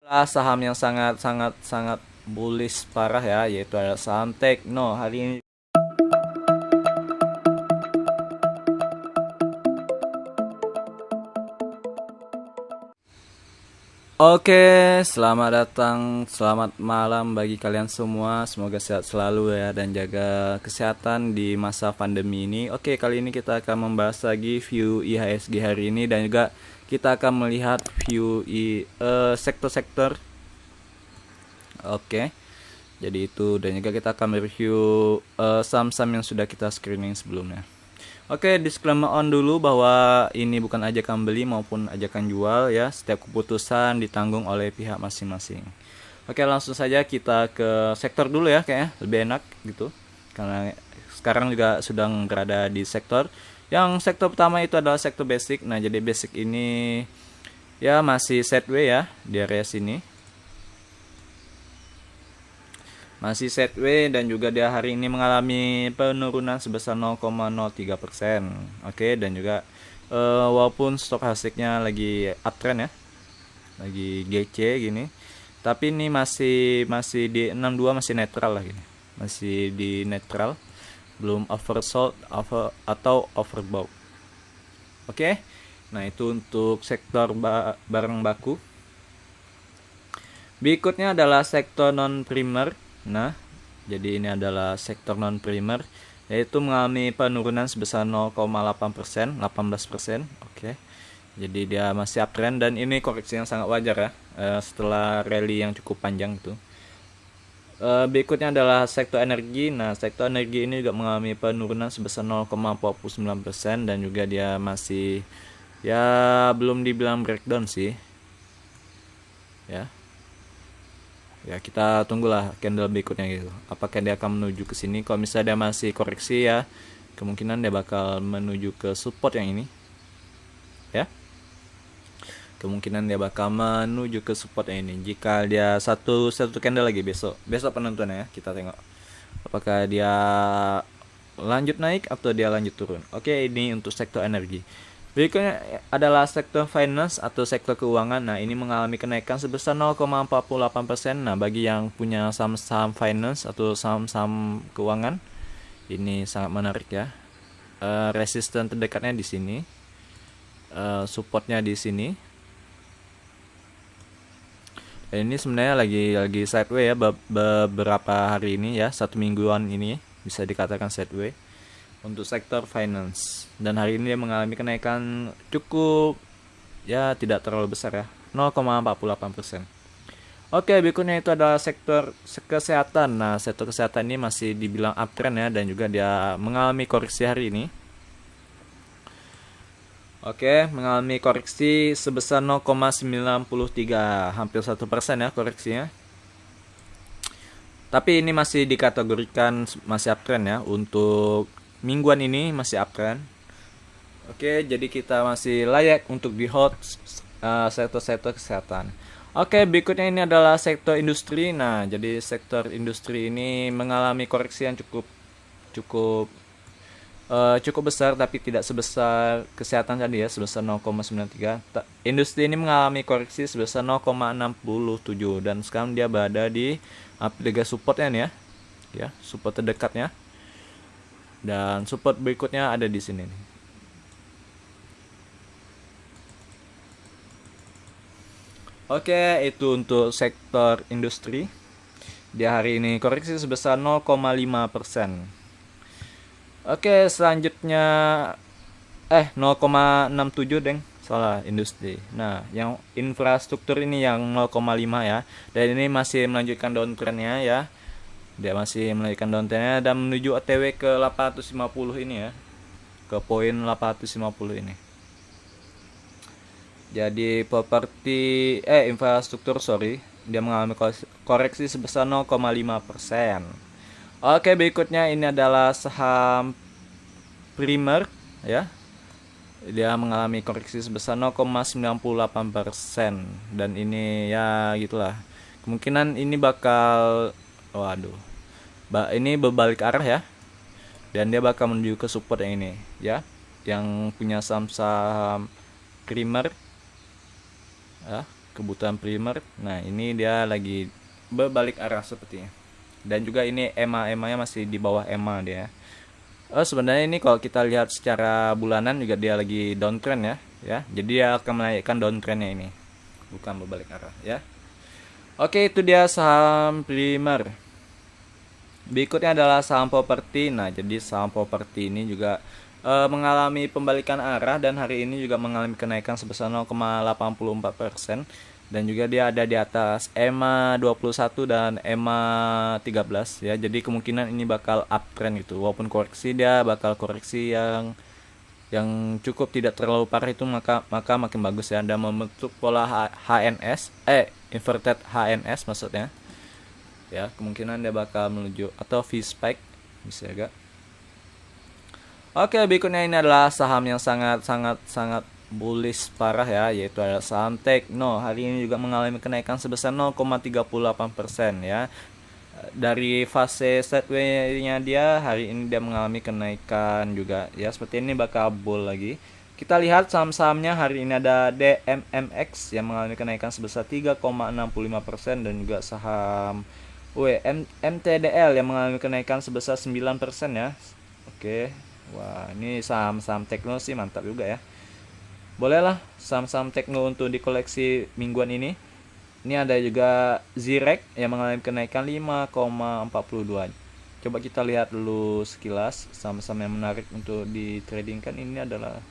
Saham yang sangat sangat sangat bullish parah ya, yaitu ada saham Tekno hari ini. Oke, selamat datang, selamat malam bagi kalian semua. Semoga sehat selalu ya dan jaga kesehatan di masa pandemi ini. Oke, kali ini kita akan membahas lagi view IHSG hari ini dan juga kita akan melihat view sektor-sektor. Oke. Jadi itu dan juga kita akan review saham-saham yang sudah kita screening sebelumnya. Oke, disclaimer on dulu bahwa ini bukan ajakan beli maupun ajakan jual ya. Setiap keputusan ditanggung oleh pihak masing-masing. Oke, langsung saja kita ke sektor dulu ya kayaknya lebih enak gitu. Karena sekarang juga sedang berada di sektor. Yang sektor pertama itu adalah sektor basic. Nah, jadi basic ini ya masih sideways ya di area sini. Masih sideways dan juga dia hari ini mengalami penurunan sebesar 0,03%. Oke, dan juga walaupun stokastiknya lagi uptrend ya, lagi GC gini, tapi ini masih di 62, masih netral lah gini. Masih di netral, belum oversold atau overbought. Oke. Nah, itu untuk sektor barang baku. Berikutnya adalah sektor non-primer. Nah, jadi ini adalah sektor non-primer, yaitu mengalami penurunan sebesar 0,8%, 18%. Oke. Jadi dia masih uptrend dan ini koreksi yang sangat wajar ya, setelah rally yang cukup panjang itu. Berikutnya adalah sektor energi. Nah, sektor energi ini juga mengalami penurunan sebesar 0,49% dan juga dia masih ya belum dibilang breakdown sih. Ya. Ya, kita tunggulah candle berikutnya gitu. Apakah dia akan menuju ke sini? Kalau misalnya dia masih koreksi ya, kemungkinan dia bakal menuju ke support yang ini. Ya. Kemungkinan dia bakal menuju ke support yang ini. Jika dia satu candle lagi besok penentuan ya, kita tengok apakah dia lanjut naik atau dia lanjut turun. Oke, ini untuk sektor energi. Berikutnya adalah sektor finance atau sektor keuangan. Nah, ini mengalami kenaikan sebesar 0,48%. Nah, bagi yang punya saham-saham finance atau saham-saham keuangan, ini sangat menarik ya. Resisten terdekatnya di sini, supportnya di sini. Dan ini sebenarnya lagi sideways ya beberapa hari ini ya, 1 mingguan ini bisa dikatakan sideways untuk sektor finance, dan hari ini dia mengalami kenaikan cukup ya tidak terlalu besar ya, 0,48%. Oke, berikutnya itu adalah sektor kesehatan. Nah, sektor kesehatan ini masih dibilang uptrend ya dan juga dia mengalami koreksi hari ini. Oke, mengalami koreksi sebesar 0,93, hampir 1% ya koreksinya. Tapi ini masih dikategorikan masih uptrend ya, untuk mingguan ini masih uptrend. Oke, jadi kita masih layak untuk di hold sektor-sektor kesehatan. Oke, berikutnya ini adalah sektor industri. Nah, jadi sektor industri ini mengalami koreksi yang cukup cukup besar, tapi tidak sebesar kesehatan tadi ya, sebesar 0,93. Industri ini mengalami koreksi sebesar 0,67 dan sekarang dia berada di harga supportnya nih ya, support terdekatnya. Dan support berikutnya ada di sini nih. Oke, itu untuk sektor industri. Di hari ini koreksi sebesar 0,5%. Oke, selanjutnya 0,67 deng. Salah, industri. Nah, yang infrastruktur ini yang 0,5 ya. Dan ini masih melanjutkan downtrendnya ya. Dia masih melanjutkan downtrendnya dan menuju OTW ke 850 ini ya, ke poin 850 ini. Jadi properti infrastruktur dia mengalami koreksi sebesar 0,5%. Oke, berikutnya ini adalah saham primer ya. Dia mengalami koreksi sebesar 0,98% dan ini ya gitulah. Kemungkinan ini bakal ini berbalik arah ya, dan dia bakal menuju ke support yang ini ya, yang punya saham-saham primer ya, kebutuhan primer. Nah, ini dia lagi berbalik arah sepertinya. Dan juga ini EMA-nya masih di bawah EMA dia. Sebenarnya ini kalau kita lihat secara bulanan juga dia lagi downtrend ya. Jadi dia akan menaikkan downtrendnya ini. Bukan berbalik arah ya. Oke, itu dia saham primer. Berikutnya adalah saham properti. Nah, jadi saham properti ini juga mengalami pembalikan arah dan hari ini juga mengalami kenaikan sebesar 0,84%, dan juga dia ada di atas EMA 21 dan EMA 13 ya. Jadi kemungkinan ini bakal uptrend gitu. Walaupun koreksi, dia bakal koreksi yang cukup tidak terlalu parah itu, maka makin bagus ya. Dan membentuk pola HNS inverted HNS maksudnya. Ya, kemungkinan dia bakal menuju atau V-spike bisa agak. Oke, berikutnya ini adalah saham yang sangat bullish parah ya, yaitu adalah saham Tekno. Hari ini juga mengalami kenaikan sebesar 0,38% ya. Dari fase sideways-nya dia, hari ini dia mengalami kenaikan juga ya. Seperti ini bakal bull lagi. Kita lihat saham-sahamnya hari ini ada DMMX yang mengalami kenaikan sebesar 3,65% dan juga saham MTDL yang mengalami kenaikan sebesar 9% ya. Oke. Wah, ini saham-saham Tekno sih mantap juga ya. Bolehlah saham-saham Tekno untuk dikoleksi mingguan ini. Ini ada juga Zirek yang mengalami kenaikan 5,42. Coba kita lihat dulu sekilas saham-saham yang menarik untuk ditradingkan. Ini adalah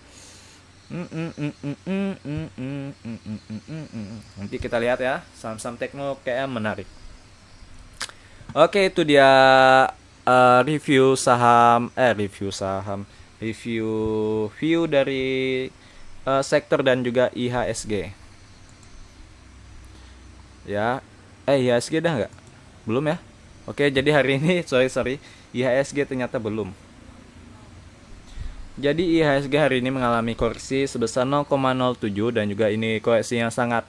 nanti kita lihat ya, saham-saham Tekno kayak menarik. Oke, itu dia review view dari sektor dan juga IHSG ya. IHSG dah nggak? Belum ya? Oke, jadi hari ini sorry IHSG ternyata belum. Jadi IHSG hari ini mengalami koreksi sebesar 0,07 dan juga ini koreksi yang sangat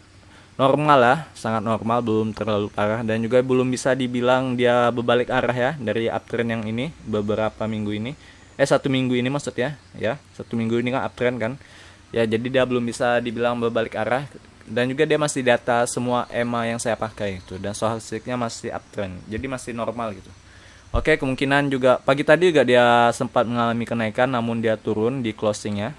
normal lah, sangat normal, belum terlalu parah, dan juga belum bisa dibilang dia berbalik arah ya dari uptrend yang ini beberapa minggu ini. 1 minggu ini maksudnya ya. 1 minggu ini kan uptrend kan. Ya, jadi dia belum bisa dibilang berbalik arah, dan juga dia masih di atas semua EMA yang saya pakai itu, dan stochasticnya masih uptrend. Jadi masih normal gitu. Oke, kemungkinan juga pagi tadi juga dia sempat mengalami kenaikan, namun dia turun di closingnya.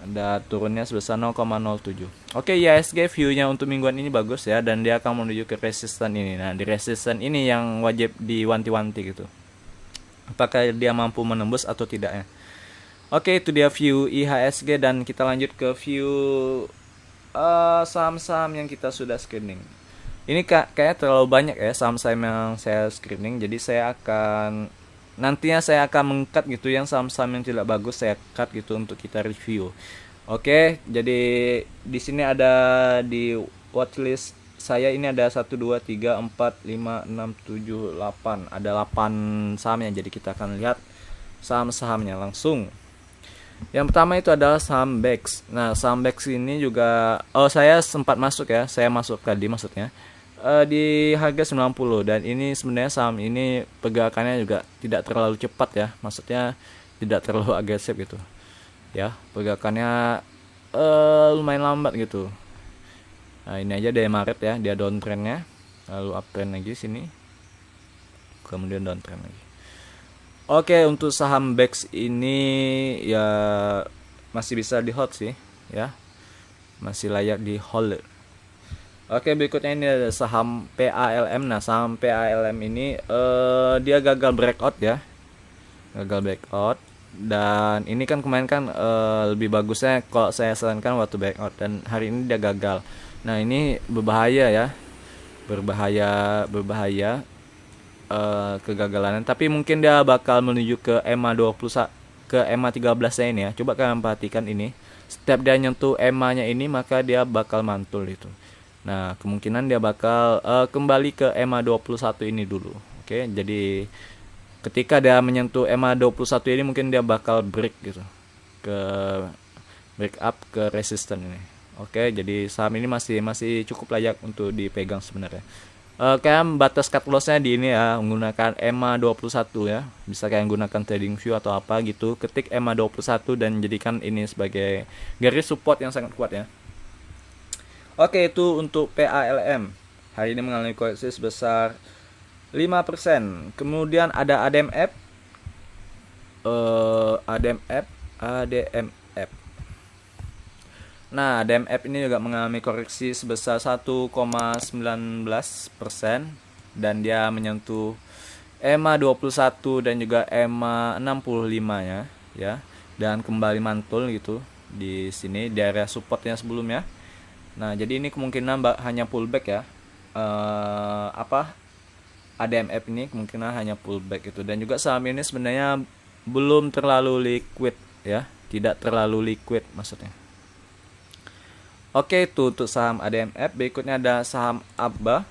Ada turunnya sebesar 0,07. Oke, IHSG view-nya untuk mingguan ini bagus ya, dan dia akan menuju ke resisten ini. Nah, di resisten ini yang wajib diwanti-wanti gitu. Apakah dia mampu menembus atau tidak ya. Oke, itu dia view IHSG, dan kita lanjut ke view saham-saham yang kita sudah screening. Ini kayaknya terlalu banyak ya saham-saham yang saya screening, jadi nantinya saya akan meng-cut gitu yang saham-saham yang tidak bagus, saya cut gitu untuk kita review. Oke, jadi di sini ada di watchlist saya ini ada 1 2 3 4 5 6 7 8. Ada 8 sahamnya. Jadi kita akan lihat saham-sahamnya langsung. Yang pertama itu adalah saham BEX. Nah, saham BEX ini juga saya sempat masuk ya. Saya masuk tadi maksudnya. Di harga 90, dan ini sebenarnya saham ini pergerakannya juga tidak terlalu cepat ya, maksudnya tidak terlalu agresif gitu ya, pergerakannya lumayan lambat gitu. Nah, ini aja dari Maret ya, dia downtrendnya, lalu uptrend lagi sini, kemudian downtrend lagi. Oke, untuk saham BEX ini ya masih bisa di hold sih ya, masih layak di hold. Oke, berikutnya ini ada saham PALM. Nah, saham PALM ini dia gagal breakout ya. Gagal breakout. Dan ini kan kemarin kan lebih bagusnya kalau saya sarankan waktu breakout, dan hari ini dia gagal. Nah, ini berbahaya ya. Berbahaya kegagalannya. Tapi mungkin dia bakal menuju ke EMA 21 ke EMA 13-nya ini ya. Coba kalian perhatikan ini. Setiap dia nyentuh EMA-nya ini, maka dia bakal mantul itu. Nah, kemungkinan dia bakal kembali ke EMA 21 ini dulu. Oke, jadi ketika dia menyentuh EMA 21 ini, mungkin dia bakal break gitu. Break up ke resisten ini. Oke, jadi saham ini masih cukup layak untuk dipegang sebenarnya. Kalian batas cut loss-nya di ini ya, menggunakan EMA 21 ya. Bisa kalian gunakan TradingView atau apa gitu. Ketik EMA 21 dan jadikan ini sebagai garis support yang sangat kuat ya. Oke, itu untuk PALM. Hari ini mengalami koreksi sebesar 5%. Kemudian ada ADMF. ADMF. Nah, ADMF ini juga mengalami koreksi sebesar 1,19% dan dia menyentuh EMA 21 dan juga EMA 65 ya. Dan kembali mantul gitu di sini di area supportnya sebelumnya. Nah, jadi ini kemungkinan hanya pullback ya. ADMF ini kemungkinan hanya pullback itu, dan juga saham ini sebenarnya belum terlalu liquid ya, tidak terlalu liquid maksudnya. Oke, itu untuk saham ADMF. Berikutnya ada saham ABA.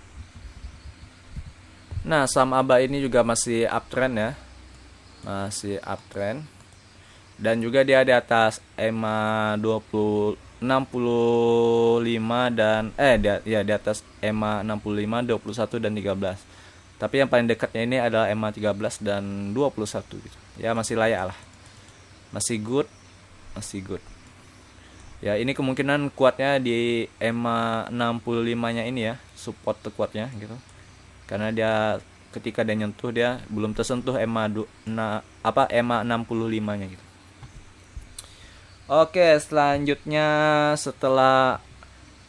Nah, saham ABA ini juga masih uptrend ya, masih uptrend, dan juga dia di atas EMA 65 dan di atas EMA 65, 21 dan 13. Tapi yang paling dekatnya ini adalah EMA 13 dan 21 gitu. Ya masih layak lah. Masih good. Ya, ini kemungkinan kuatnya di EMA 65-nya ini ya, support terkuatnya gitu. Karena dia ketika dia nyentuh dia belum tersentuh EMA 65-nya gitu. Oke, selanjutnya setelah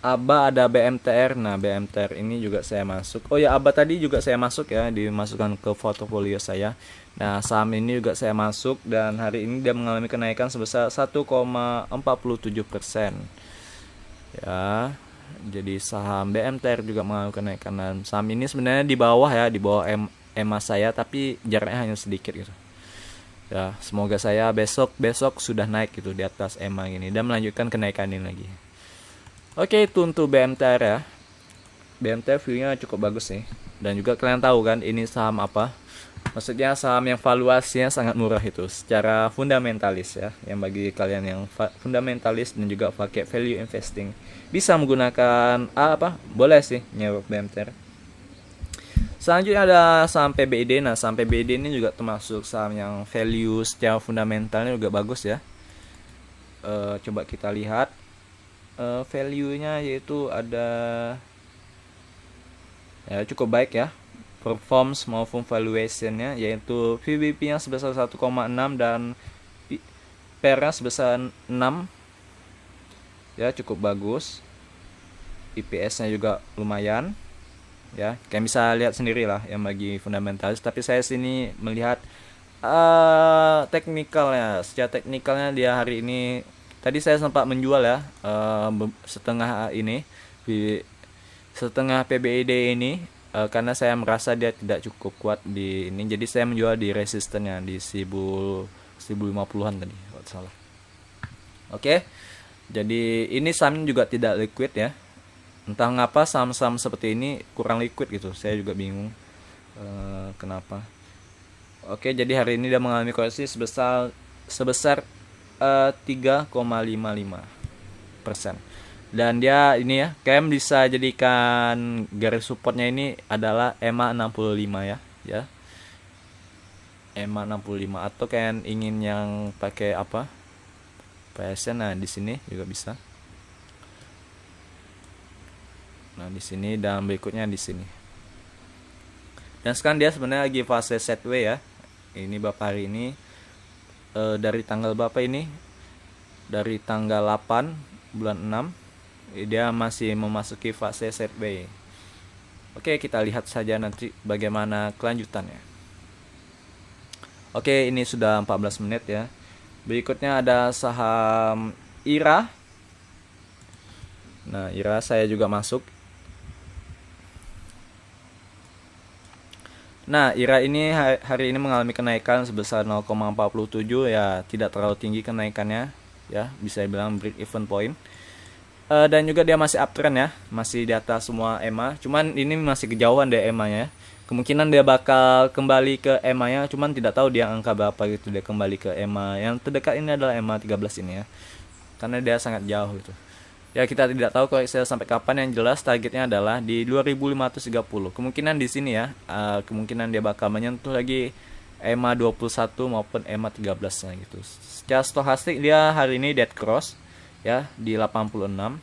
ABA ada BMTR. Nah, BMTR ini juga saya masuk. Oh ya, ABA tadi juga saya masuk ya, dimasukkan ke portofolio saya. Nah, saham ini juga saya masuk dan hari ini dia mengalami kenaikan sebesar 1,47%. Ya, jadi saham BMTR juga mengalami kenaikan, dan saham ini sebenarnya di bawah ya, di bawah EMA saya, tapi jaraknya hanya sedikit gitu. Ya, semoga saya besok sudah naik gitu di atas EMA ini dan melanjutkan kenaikan ini lagi. Oke, itu untuk BMTR ya. BMTR view-nya cukup bagus nih. Dan juga kalian tahu kan ini saham apa? Maksudnya saham yang valuasinya sangat murah itu secara fundamentalis ya. Yang bagi kalian yang fundamentalis dan juga pakai value investing, bisa menggunakan boleh sih nyewa BMTR. Selanjutnya ada saham PBID. Nah, saham PBID ini juga termasuk saham yang value secara fundamentalnya juga bagus ya. Coba kita lihat value-nya, yaitu ada ya cukup baik ya, performance maupun valuation-nya, yaitu VBP-nya sebesar 1,6 dan PER-nya sebesar 6 ya, cukup bagus. EPS-nya juga lumayan ya, kalian bisa lihat sendiri lah yang bagi fundamentalis. Tapi saya sini melihat teknikalnya. Secara teknikalnya dia hari ini, tadi saya sempat menjual ya, setengah PBID ini karena saya merasa dia tidak cukup kuat di ini, jadi saya menjual di resistennya di 1050-an tadi kalau salah. Oke. Jadi ini saham juga tidak liquid ya. Entah ngapa saham-saham seperti ini kurang liquid gitu. Saya juga bingung kenapa. Oke, jadi hari ini dia mengalami koreksi sebesar 3,55%. Dan dia ini ya, kalian bisa jadikan garis supportnya ini adalah EMA 65 ya. EMA 65, atau kalian ingin yang pakai apa? PSN, nah di sini juga bisa. Nah, di sini dan berikutnya di sini. Dan sekarang dia sebenarnya lagi fase setway ya. Ini Bapak hari ini dari tanggal berapa ini? Dari tanggal 8 bulan 6 dia masih memasuki fase setway. Oke, kita lihat saja nanti bagaimana kelanjutannya. Oke, ini sudah 14 menit ya. Berikutnya ada saham IRA. Nah, IRA saya juga masuk. Nah, IRA ini hari ini mengalami kenaikan sebesar 0,47 ya, tidak terlalu tinggi kenaikannya ya, bisa dibilang break even point. Dan juga dia masih uptrend ya, masih di atas semua EMA. Cuman ini masih kejauhan dari EMA-nya. Kemungkinan dia bakal kembali ke EMA-nya, cuman tidak tahu dia angka berapa gitu dia kembali ke EMA. Yang terdekat ini adalah EMA 13 ini ya. Karena dia sangat jauh gitu. Ya, kita tidak tahu koreksi sampai kapan, yang jelas targetnya adalah di 2530. Kemungkinan di sini ya, kemungkinan dia bakal menyentuh lagi EMA 21 maupun EMA 13-nya gitu. Secara stochastik dia hari ini dead cross ya di 86.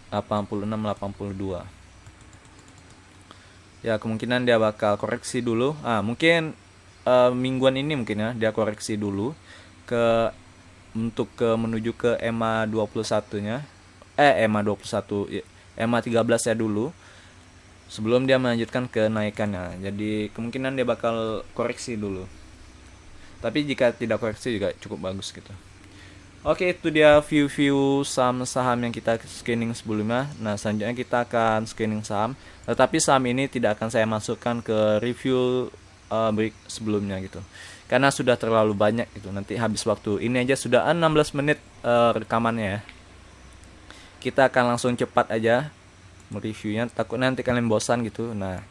86-82. Ya kemungkinan dia bakal koreksi dulu. Mungkin mingguan ini mungkin ya dia koreksi dulu ke untuk menuju ke EMA 21-nya. EMA 21, EMA 13 ya dulu. Sebelum dia melanjutkan ke naikannya. Jadi kemungkinan dia bakal koreksi dulu. Tapi jika tidak koreksi juga cukup bagus gitu. Oke, itu dia view-view saham-saham yang kita screening sebelumnya. Nah, selanjutnya kita akan screening saham. Tetapi saham ini tidak akan saya masukkan ke review break sebelumnya gitu. Karena sudah terlalu banyak gitu. Nanti habis waktu. Ini aja sudah 16 menit rekamannya ya. Kita akan langsung cepat aja mereviewnya. Takut nanti kalian bosan gitu. Nah,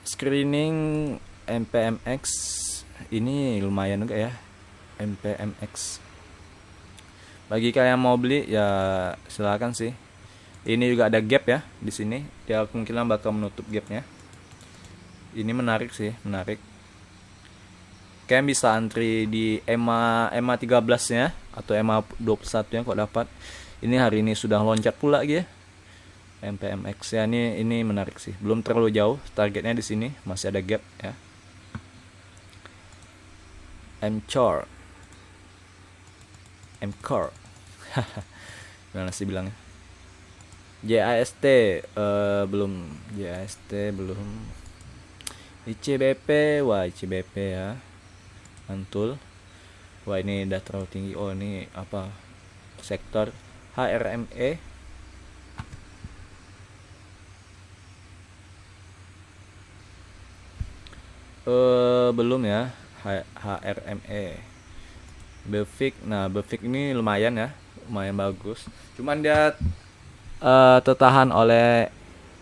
screening MPMX ini lumayan juga ya. MPMX. Bagi kalian mau beli ya silakan sih. Ini juga ada gap ya di sini. Dia kemungkinan bakal menutup gapnya. Ini menarik sih, menarik. Kalian bisa antri di EMA 13-nya atau EMA 21-nya kok dapat. Ini hari ini sudah loncat pula gitu ya. MPMX ya ini menarik sih. Belum terlalu jauh, targetnya di sini masih ada gap ya. MCOR gimana sih bilangnya? JAST belum. ICBP, wah ICBP ya mantul. Wah ini udah terlalu tinggi. Oh ini apa sektor HRME. Belum ya. HRME Befik. Nah Befik ini lumayan ya, lumayan bagus, cuman dia tertahan oleh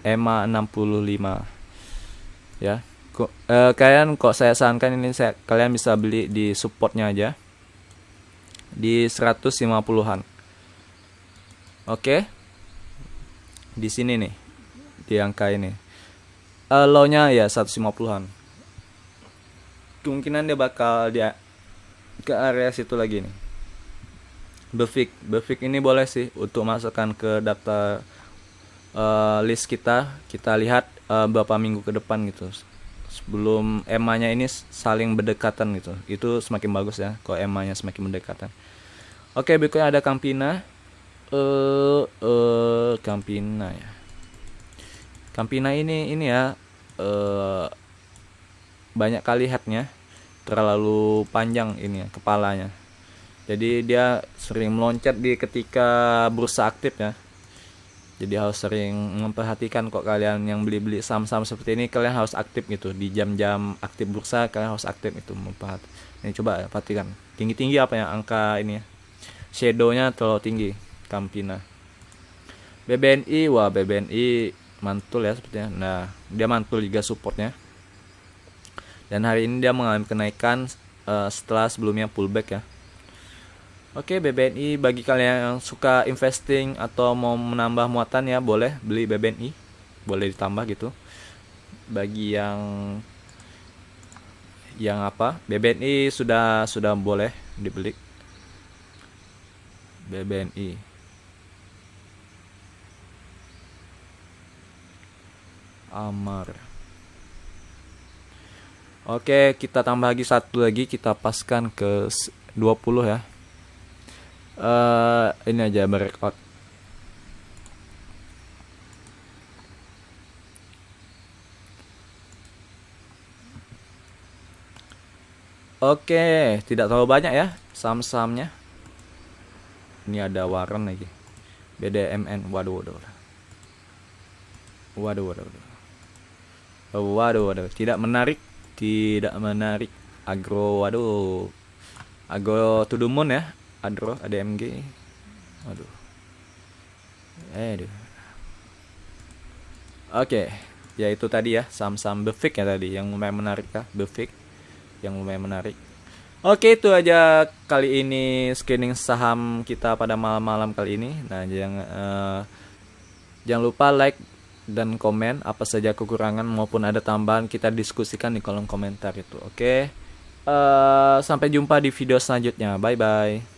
EMA 65 ya. Kalian kok saya sarankan ini kalian bisa beli di supportnya aja di 150-an. Oke, di sini nih di angka ini low-nya ya 150-an. Kemungkinan dia bakal ke area situ lagi nih. Befik ini boleh sih untuk masukkan ke data list kita lihat beberapa minggu ke depan gitu. Sebelum EMA-nya ini saling berdekatan gitu. Itu semakin bagus ya kalau EMA-nya semakin berdekatan. Oke, berikutnya ada Campina. Campina ya. Campina ini ya banyak kali headnya, terlalu panjang ini ya, kepalanya. Jadi dia sering meloncat di ketika bursa aktif ya. Jadi harus sering memperhatikan kok kalian yang beli-beli saham-saham seperti ini, kalian harus aktif gitu. Di jam-jam aktif bursa kalian harus aktif itu memperhatikan. Ini coba perhatikan. Tinggi-tinggi apa ya angka ini ya. Shadow-nya terlalu tinggi Campina. BBNI, wah BBNI mantul ya sepertinya. Nah, dia mantul juga supportnya. Dan hari ini dia mengalami kenaikan setelah sebelumnya pullback ya. Oke, BBNI bagi kalian yang suka investing atau mau menambah muatan ya boleh beli BBNI. Boleh ditambah gitu. Bagi yang apa? BBNI sudah boleh dibeli. BBNI. Amar. Oke, kita tambah lagi satu lagi, kita paskan ke 20 ya. Ini aja breakout. Oke, tidak terlalu banyak ya saham-sahamnya. Ini ada Warren lagi. BDMN, waduh. Tidak menarik. Agro, waduh. Agro to the moon ya. Agro, ada MG. Waduh. Oke, ya itu tadi ya saham-saham Befik ya tadi yang lumayan menarik ya, Befik yang lumayan menarik. Oke, itu aja kali ini screening saham kita pada malam-malam kali ini. Nah, jangan lupa like dan komen apa saja kekurangan maupun ada tambahan, kita diskusikan di kolom komentar itu. Oke. Sampai jumpa di video selanjutnya. Bye bye.